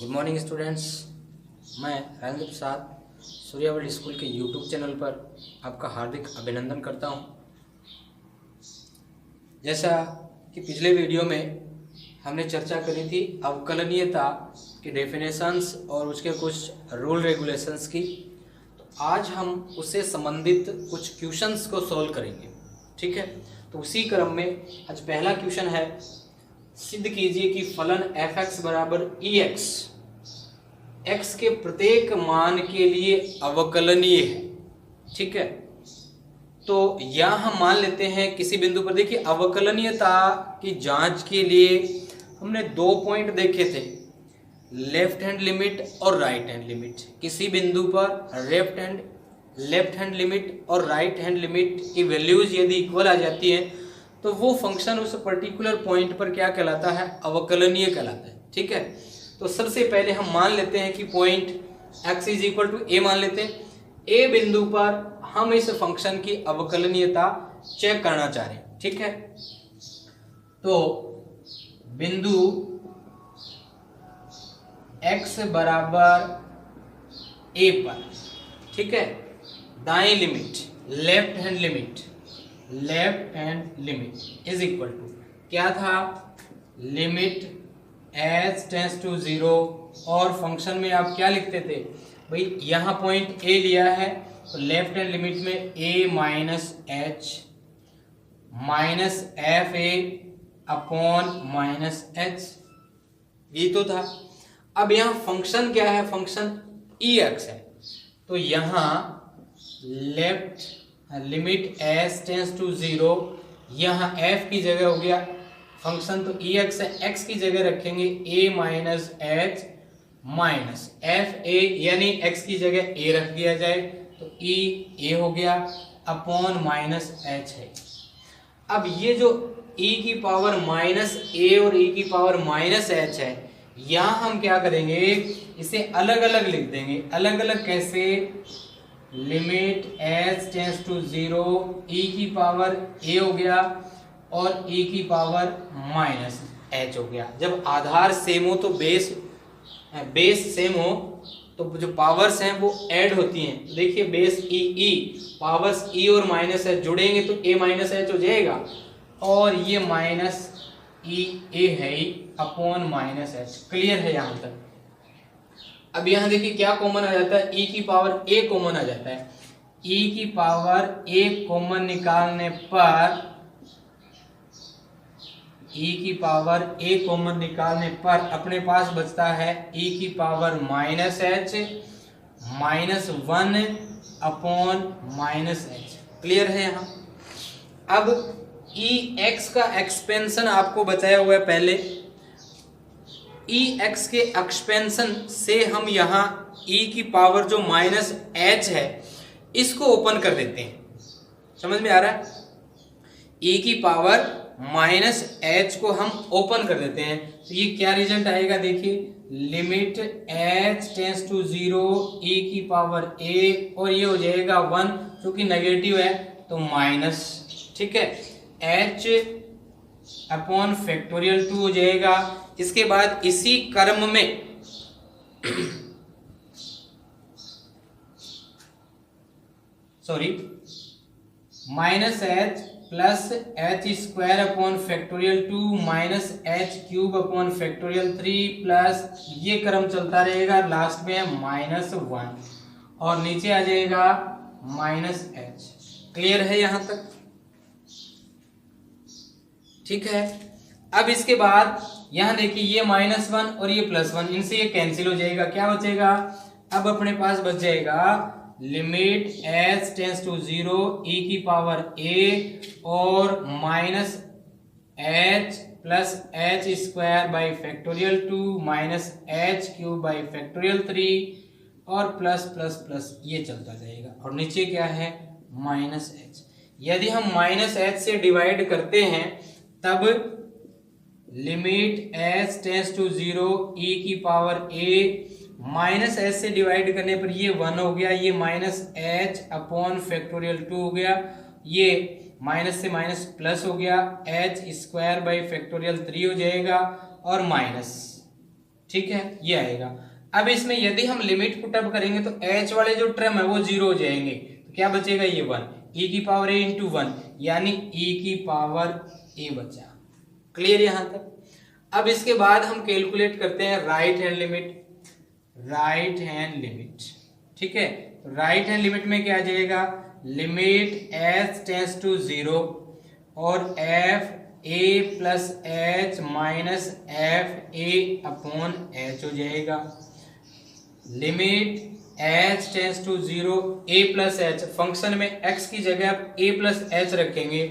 Good morning students. मैं Rajendra Prasad सूर्यावल school के YouTube channel पर आपका हार्दिक अभिनंदन करता हूं। जैसा कि पिछले वीडियो में हमने चर्चा करी थी अवकलनीयता की डेफिनेशंस और उसके कुछ रूल रेगुलेशंस की, तो आज हम उससे संबंधित कुछ क्वेश्चंस को सॉल्व करेंगे। ठीक है, तो उसी क्रम में आज पहला क्वेश्चन है, सिद्ध कीजिए कि फलन f(x) बराबर e(x) x के प्रत्येक मान के लिए अवकलनीय है। ठीक है, तो यहां हम मान लेते हैं किसी बिंदु पर, देखिए अवकलनीयता की जांच के लिए हमने 2 पॉइंट देखे थे, लेफ्ट हैंड लिमिट और राइट हैंड लिमिट। किसी बिंदु पर लेफ्ट हैंड लिमिट और राइट हैंड लिमिट की वैल्यूज यदि इक्वल आ जाती है तो वो फंक्शन उस पर्टिकुलर पॉइंट पर क्या कहलाता है, अवकलनीय कहलाता है। ठीक है, तो सबसे पहले हम मान लेते हैं कि point x is equal to a मान लेते हैं। a बिंदु पर हम इस फंक्शन की अवकलनीयता चेक करना चाह रहे हैं। ठीक है, तो बिंदु x बराबर a पर, ठीक है, दाएं limit left hand limit is equal to क्या था, लिमिट एज टेंस टू 0। और फंक्शन में आप क्या लिखते थे भाई, यहां पॉइंट a लिया है तो लेफ्ट हैंड लिमिट में a minus h minus f a upon minus h, ये तो था। अब यहां फंक्शन क्या है, फंक्शन ex है, तो यहां left limit h tends to 0, यहां f की जगह हो गया फंक्शन तो ex है, x की जगह रखेंगे a minus h minus f ए, यानी x की जगह a रख दिया जाए तो e a हो गया अपॉन माइनस h है। अब ये जो e की पावर माइनस a और e की पावर माइनस h है, यहाँ हम क्या करेंगे, इसे अलग अलग लिख देंगे। अलग अलग कैसे, limit h tends to 0 e की पावर a हो गया और e की पावर माइनस h हो गया। जब आधार सेम हो तो बेस सेम हो तो जो पावर्स हैं वो ऐड होती हैं। देखिए बेस e पावर्स e और माइनस h जुड़ेंगे तो a माइनस h हो जाएगा, और ये माइनस e a है अपॉन माइनस h। क्लियर है यहां तक? अब यहां देखिए क्या कॉमन आ जाता है, e की पावर a कॉमन आ जाता है। e की पावर a कॉमन निकालने पर अपने पास बचता है e की power minus h minus 1 upon minus h। Clear है यहाँ? अब ex का एक्सपेंशन आपको बताया हुआ है पहले, ex के एक्सपेंशन से हम यहाँ e की पावर जो माइनस h है इसको ओपन कर देते हैं। समझ में आ रहा है? e की पावर माइनस h को हम ओपन कर देते हैं तो ये क्या रिजल्ट आएगा, देखिए limit h tends to 0 e की पावर a, और ये हो जाएगा 1 क्योंकि नेगेटिव है तो माइनस। ठीक है, h अपॉन फैक्टोरियल 2 हो जाएगा। इसके बाद इसी क्रम में minus h plus h square upon factorial 2 minus h cube upon factorial 3 plus ये क्रम चलता रहेगा, लास्ट में है माइनस 1 और नीचे आ जाएगा माइनस h। क्लियर है यहां तक? ठीक है, अब इसके बाद यहां देखिए ये माइनस 1 और ये प्लस 1, इनसे ये कैंसिल हो जाएगा। क्या बचेगा, अब अपने पास बच जाएगा limit h tends to 0 e की पावर a और minus h plus h square by factorial 2 minus h cube by factorial 3 और प्लस प्लस प्लस ये चलता जाएगा, और नीचे क्या है माइनस h। यदि हम माइनस h से डिवाइड करते हैं तब limit h tends to 0 e की पावर a माइनस h से डिवाइड करने पर ये 1 हो गया, ये माइनस h अपॉन फैक्टोरियल 2 हो गया, ये माइनस से माइनस प्लस हो गया, h स्क्वायर बाई फैक्टोरियल 3 हो जाएगा और माइनस ठीक है, ये आएगा। अब इसमें यदि हम लिमिट पुटअप करेंगे तो h वाले जो टर्म है वो 0 हो जाएंगे, तो क्या बचेगा, ये 1, e की पावर a इंटू 1 यानी e की पावर a बचा। क्लियर यहां तक। अब इसके बाद हम कैलकुलेट करते हैं right hand limit. Right hand limit, ठीक है, तो राइट हैंड लिमिट में क्या आ जाएगा, लिमिट h टेंड्स टू 0 और f a plus h minus f a upon h हो जाएगा। Limit h tends to 0 a plus h, function में x की जगह आप a प्लस एच रखेंगे,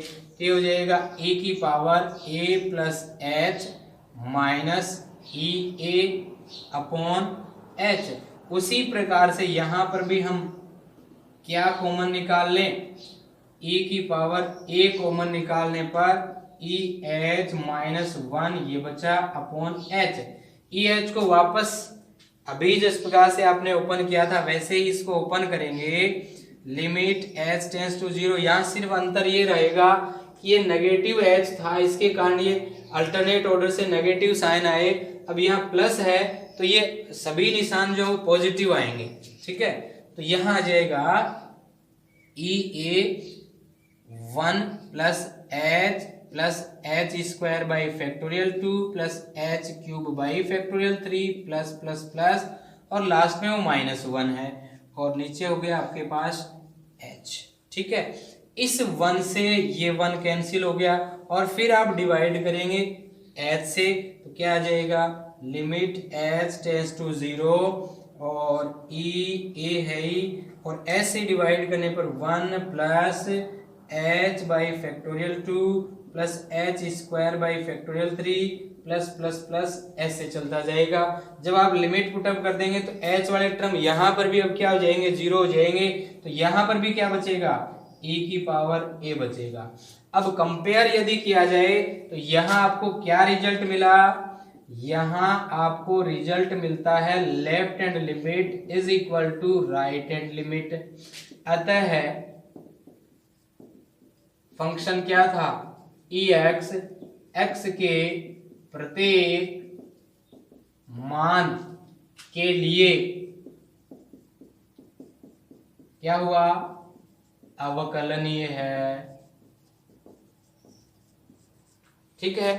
ये हो जाएगा e की power a plus h minus E A upon H. उसी प्रकार से यहां पर भी हम क्या कॉमन निकाल लें, e की पावर a कॉमन निकालने पर ई एच माइनस 1 ये बचा अपॉन एच। ई एच को वापस अभी जिस प्रकार से आपने ओपन किया था वैसे ही इसको ओपन करेंगे। लिमिट h टेंड्स टू 0, यहाँ सिर्फ अंतर ये रहेगा कि ये नेगेटिव h था, इसके कारण ये अल्टरनेट ऑर्डर से नेगेटिव साइन आए। अब यहाँ प्लस है तो ये सभी निशान जो पॉजिटिव आएंगे, ठीक है, तो यहाँ आ जाएगा ई ए 1 plus h plus H square by factorial 2 plus H cube by factorial 3 plus plus plus और लास्ट में वो -1 है और नीचे हो गया आपके पास h, ठीक है। इस 1 से ये 1 कैंसिल हो गया और फिर आप डिवाइड करेंगे h से, तो क्या आ जाएगा, लिमिट h टेंड्स टू 0 और ई ए है ही और s से डिवाइड करने पर 1 plus h by factorial 2 plus H square by factorial 3 plus plus plus S से चलता जाएगा। जब आप लिमिट पुटअप कर देंगे तो एच वाले टर्म यहाँ पर भी अब क्या हो जाएंगे, 0 हो जाएंगे, तो यहाँ पर भी क्या बचेगा, e की पावर a बचेगा। अब कंपेयर यदि किया जाए तो यहाँ आपको क्या रिजल्ट मिला, यहाँ आपको रिजल्ट मिलता है left hand limit is equal to right hand limit. अतः है फंक्शन क्या था, ex x के प्रत्येक मान के लिए क्या हुआ, अवकलनीय है, ठीक है।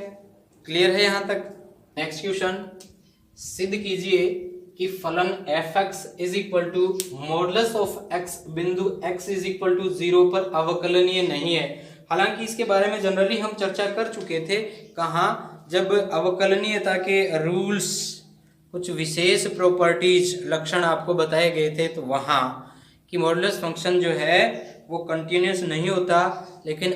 क्लियर है यहां तक। नेक्स्ट क्वेश्चन, सिद्ध कीजिए कि फलन fx is equal to modulus of x बिंदु x इज इक्वल टू 0 पर अवकलनीय नहीं है। हालांकि इसके बारे में जनरली हम चर्चा कर चुके थे, कहाँ, जब अवकलनीयता के रूल्स, कुछ विशेष प्रॉपर्टीज, लक्षण आपको बताए गए थे, तो वहाँ कि मॉडुलस फंक्शन जो है वो कंटिन्यूस नहीं होता, लेकिन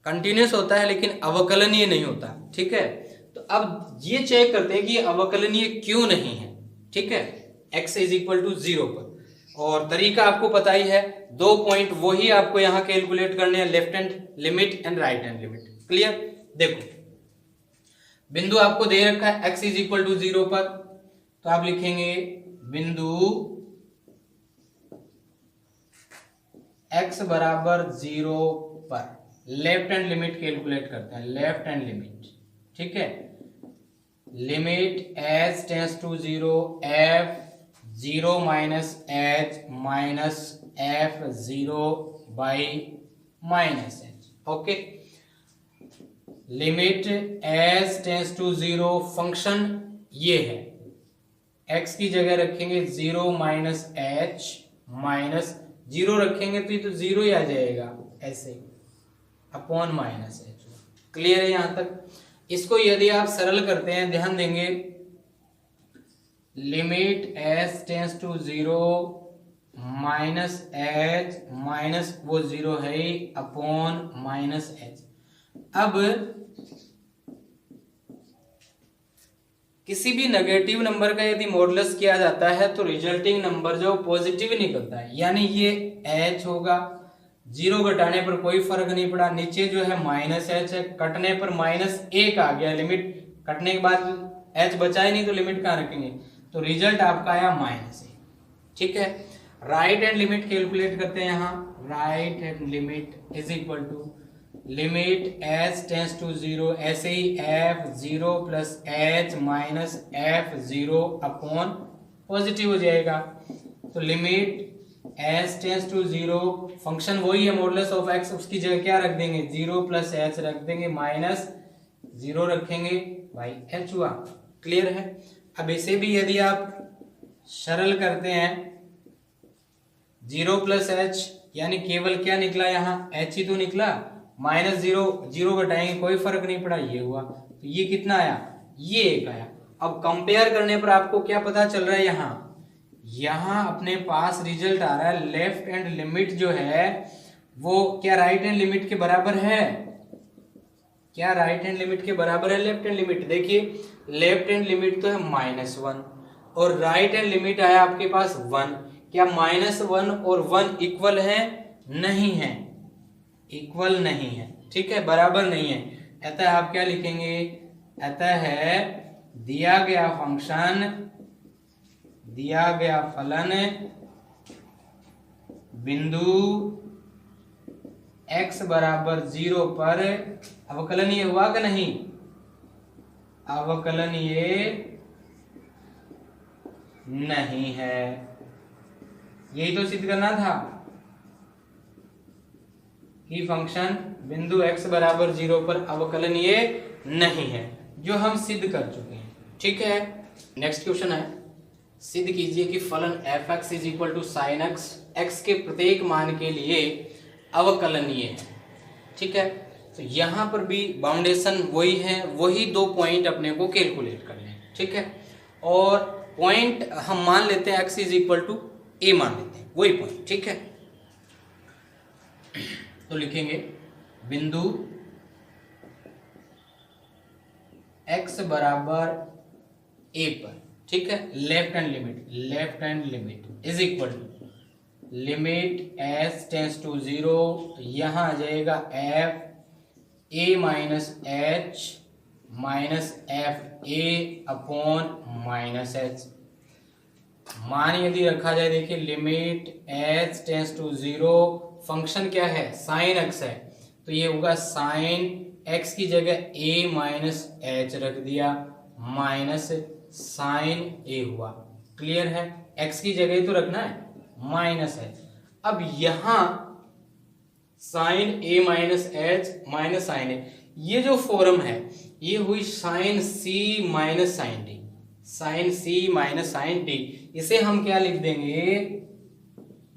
कंटिन्यूस होता है लेकिन अवकलनीय नहीं होता, ठीक है। तो अब ये चेक करते हैं कि ये अवकलनीय क्यों नहीं है, ठीक है, x इज इक्वल टू 0 पर। और तरीका आपको पता ही है, 2 पॉइंट वही आपको यहाँ कैलकुलेट करने हैं, left hand limit and right hand limit. Clear, देखो बिंदु आपको दे रखा है x इज इक्वल टू 0 पर, तो आप लिखेंगे बिंदु x बराबर 0 पर लेफ्ट हैंड लिमिट कैलकुलेट करते हैं, लेफ्ट हैंड लिमिट, ठीक है। Limit h tends to 0 f 0 minus h minus f 0 by minus h, okay. Limit h tends to 0, function ये है, x की जगह रखेंगे 0 माइनस h माइनस 0 रखेंगे तो ये तो 0 ही आ जाएगा ऐसे अपॉन माइनस h। क्लियर है यहां तक। इसको यदि आप सरल करते हैं, ध्यान देंगे, limit h tends to 0 minus h minus वो 0 है अपॉन माइनस h। अब किसी भी नेगेटिव नंबर का यदि मॉडुलस किया जाता है तो रिजल्टिंग नंबर जो पॉजिटिव निकलता है, यानी ये h होगा, 0 घटाने पर कोई फर्क नहीं पड़ा, नीचे जो है माइनस h है, कटने पर -1 आ गया, लिमिट कटने के बाद h बचा ही नहीं तो लिमिट कहाँ रखेंगे, तो रिजल्ट आपका आया -1, ठीक है। राइट हैंड लिमिट कैलकुलेट करते हैं यहाँ, right hand limit is equal to limit h tends to zero, ऐसे ही f zero plus h minus f zero upon positive हो जाएगा। तो limit h tends to zero, function वही है मॉडुलस ऑफ एक्स, उसकी जगह क्या रख देंगे, जीरो प्लस एच रख देंगे, माइनस जीरो रखेंगे, भाई एच हुआ। क्लियर है। अब इसे भी यदि आप सरल करते हैं, जीरो प्लस एच यानी केवल क्या निकला, यहाँ एच ही तो निकला, माइनस जीरो, जीरो घटाएंगे कोई फर्क नहीं पड़ा, ये हुआ। तो ये कितना आया, ये एक आया। अब कंपेयर करने पर आपको क्या पता चल रहा है, यहाँ अपने पास रिजल्ट आ रहा है, लेफ्ट हैंड लिमिट जो है वो क्या राइट हैंड लिमिट के बराबर है, क्या राइट हैंड लिमिट के बराबर है लेफ्ट हैंड लिमिट। देखिए लेफ्ट हैंड लिमिट तो है -1 और राइट हैंड लिमिट आया आपके पास 1। क्या -1 और 1 इक्वल है, नहीं है, इक्वल नहीं है, ठीक है, बराबर नहीं है। अतः आप क्या लिखेंगे, अतः है दिया गया फंक्शन, दिया गया फलन बिंदु x बराबर 0 पर अवकलनीय हुआ कि नहीं, अवकलनीय नहीं है। यही तो सिद्ध करना था कि फंक्शन बिंदु x बराबर 0 पर अवकलनीय नहीं है, जो हम सिद्ध कर चुके हैं। ठीक है, नेक्स्ट क्वेश्चन है, सिद्ध कीजिए कि फलन f(x) is equal to sine x, x के प्रत्येक मान के लिए अवकलनीय है। ठीक है, तो यहाँ पर भी बाउंडेशन वही है, वही 2 पॉइंट अपने को कैलकुलेट करने हैं। ठीक है, और पॉइंट हम मान लेते हैं x is equal to a मान लेते हैं, वही पॉइंट। ठीक है, तो लिखेंगे बिंदु x बराबर a पर, ठीक है, left hand limit is equal to limit h tends to 0, यहां आ जाएगा f a minus h minus f a upon minus h. मान यदि रखा जाए, देखिए limit h tends to 0, function क्या है, साइन एक्स है, तो ये होगा साइन एक्स की जगह ए माइनस एच रख दिया, माइनस साइन ए हुआ। क्लियर है, एक्स की जगह तो रखना है माइनस एच। अब यहां sine a minus h minus sine a, ये जो फॉर्म है ये हुई sine c minus sine d, sine c minus sine d. इसे हम क्या लिख देंगे,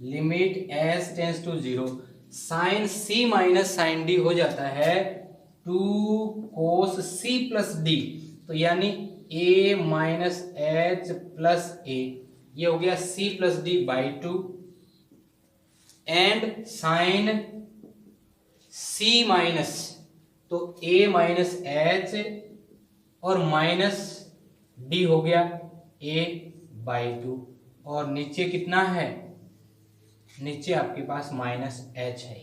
limit h tends to 0, sine c minus sine d हो जाता है 2 कोस सी प्लस डी, तो यानी a minus h plus a, ये हो गया c plus d by 2 and sine c minus, तो a माइनस एच और माइनस d हो गया a बाई 2, और नीचे कितना है, नीचे आपके पास माइनस एच है।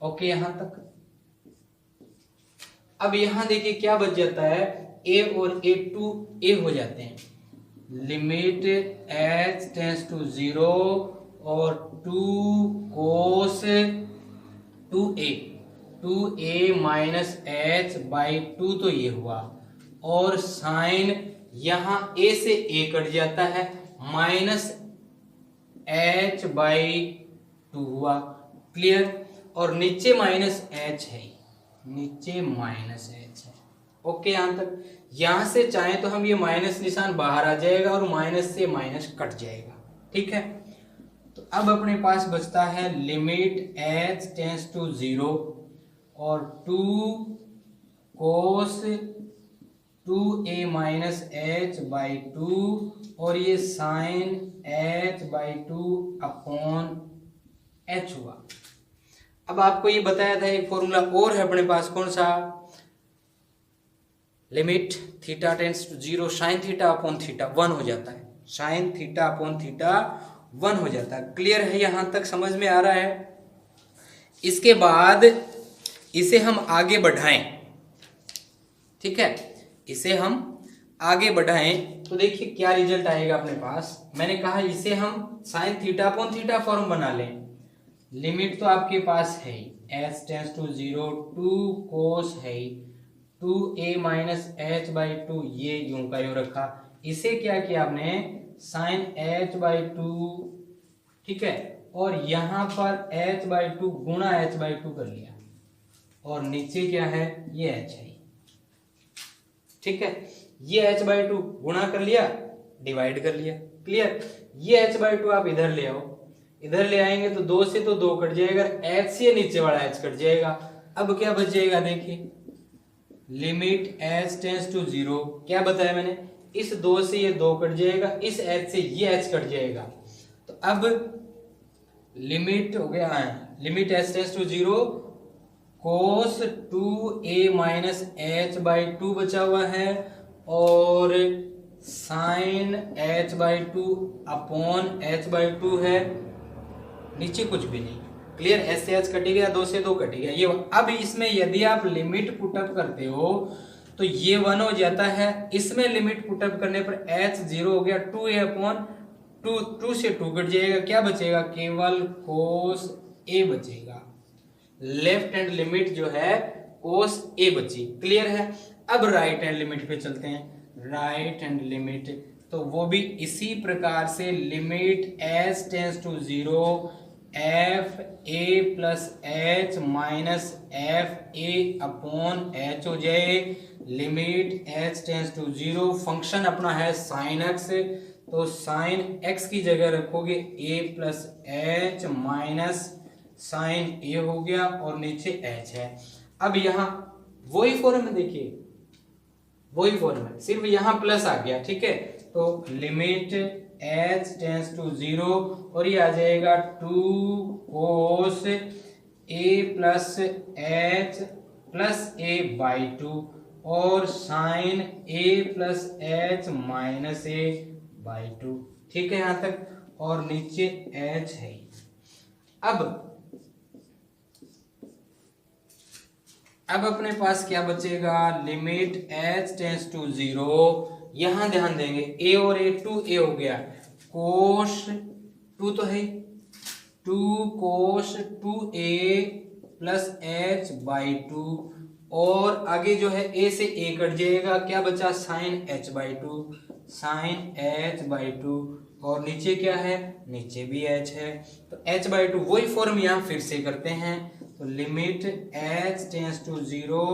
ओके, यहां तक। अब यहां देखिए क्या बच जाता है, a और a 2a हो जाते हैं, लिमिट h टेंस टू 0 और 2 cos 2a minus h by 2, तो ये हुआ, और साइन यहां a से a कट जाता है, माइनस h बाई 2 हुआ। क्लियर, और नीचे माइनस h है, नीचे माइनस h है। ओके, यहां तक। यहां से चाहे तो हम ये माइनस निशान बाहर आ जाएगा और माइनस से माइनस कट जाएगा। ठीक है, तो अब अपने पास बचता है लिमिट h टेंस टू 0 और 2 cos 2a minus h by 2, और ये sine h by 2 upon h हुआ। अब आपको ये बताया था एक फॉर्मूला और है अपने पास, कौन सा, limit theta tends to 0 sine theta upon theta 1 हो जाता है, साइन थीटा अपॉन थीटा 1 हो जाता है। क्लियर है, यहां तक समझ में आ रहा है। इसके बाद इसे हम आगे बढ़ाएं, ठीक है, इसे हम आगे बढ़ाएं तो देखिए क्या रिजल्ट आएगा अपने पास। मैंने कहा इसे हम sign theta upon theta form बना लें, लिमिट तो आपके पास है ही, h टेंस टू 0 2 कोस है ही 2a minus h by to, ये यूं का यूं रखा। इसे क्या किया आपने, साइन h बाई टू, ठीक है, और यहां पर h बाई टू गुणा h बाई टू कर लिया, और नीचे क्या है, ये h है, ठीक है। ये h बाई टू गुणा कर लिया, डिवाइड कर लिया, क्लियर। ये h बाई टू आप इधर ले आओ, इधर ले आएंगे तो 2 से तो 2 कट जाएगा, h से नीचे वाला h कट जाएगा। अब क्या बच जाएगा, देखिए लिमिट h टेंस टू 0, क्या बताया मैंने, इस 2 से ये 2 कट जाएगा, इस h से ये h कट जाएगा। तो अब लिमिट हो गया, limit h tends to 0 cos 2a minus h by two बचा हुआ है, और sine h by two upon h by two है, नीचे कुछ भी नहीं, क्लियर। एच से एच कटी गया, 2 से 2 कटी गया ये। अब इसमें यदि आप लिमिट पुटअप करते हो तो ये 1 हो जाता है, इसमें लिमिट पुटअप करने पर h 0 हो गया, 2a अपॉन 2 से 2 कट जाएगा, क्या बचेगा, केवल कोस a बचेगा। लेफ्ट हैंड लिमिट जो है कोस a बची, क्लियर है। अब राइट हैंड लिमिट पे चलते हैं। राइट हैंड लिमिट तो वो भी इसी प्रकार से, limit h tends to 0 f a plus h minus f a upon h हो जाए। Limit h tends to 0, function अपना है साइन x, तो साइन x की जगह रखोगे a plus h minus sine a हो गया, और नीचे h है। अब यहाँ वही फॉर्म में देखिए, वही फॉर्म है, सिर्फ यहाँ प्लस आ गया, ठीक है। तो लिमिट h टेंस टू 0, और ये आ जाएगा 2 cos a plus h plus a by 2, और sine a plus h minus a by 2, ठीक है यहां तक, और नीचे h है। अब अपने पास क्या बचेगा, लिमिट h टेंस टू 0, यहां ध्यान देंगे a और a 2a हो गया, कोस 2 तो है 2 cos 2a plus h by 2, और आगे जो है a से a कट जाएगा, क्या बचा, sine h by 2, sine h by 2, और नीचे क्या है, नीचे भी h है, तो h बाई 2 वही फॉर्म यहाँ फिर से करते हैं। तो limit h tends to 0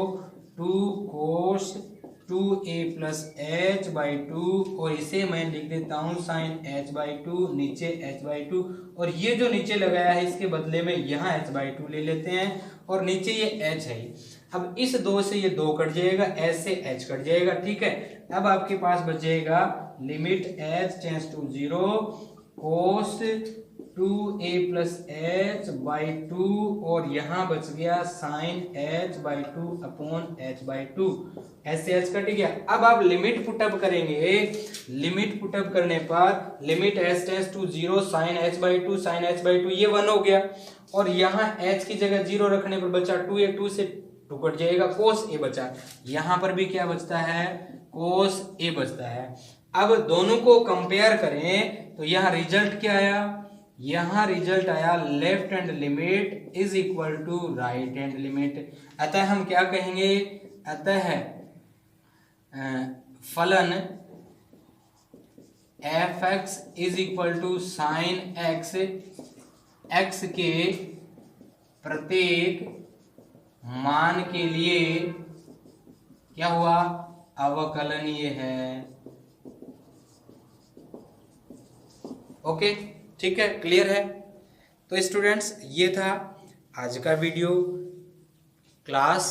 2 cos 2a plus h by 2, और इसे मैं लिख देता हूँ साइन h बाई 2, नीचे h बाई 2, और ये जो नीचे लगाया है इसके बदले में यहाँ h बाई 2 ले लेते हैं, और नीचे ये h है। अब इस 2 से ये 2 कट जाएगा, h से h कट जाएगा, ठीक है। अब आपके पास बचेगा limit h tends to 0 cos 2a plus h by 2, और यहाँ बच गया sine h by 2 upon h by 2, ऐसे h कट गया। अब आप लिमिट पुटअप करेंगे, लिमिट पुटअप करने पर limit h tends to 0 sine h by 2 sine h by 2, ये 1 हो गया, और यहाँ h की जगह 0 रखने पर बचा 2a, 2 से 2 कट जाएगा, कोस a बचा। यहाँ पर भी क्या बचता है, कोस a बचता है। अब दोनों को कंपेयर करें तो यहाँ रिजल्ट क्या आया, यहाँ रिजल्ट आया left hand limit is equal to right hand limit. अतः हम क्या कहेंगे, अतः फलन f x is equal to sine x, x के प्रत्येक मान के लिए क्या हुआ, अवकलनीय है। ओके, ठीक है, क्लियर है। तो स्टूडेंट्स ये था आज का वीडियो, क्लास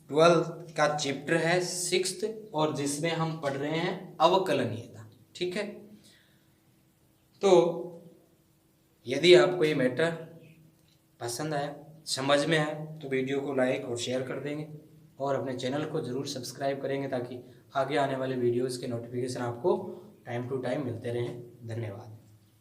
12 का चैप्टर है 6th, और जिसमें हम पढ़ रहे हैं अवकलनीयता, ठीक है। तो यदि आपको ये मैटर पसंद आया, समझ में आया, तो वीडियो को लाइक और शेयर कर देंगे, और अपने चैनल को ज़रूर सब्सक्राइब करेंगे, ताकि आगे आने वाले वीडियोज़ के नोटिफिकेशन आपको टाइम टू टाइम मिलते रहें। धन्यवाद।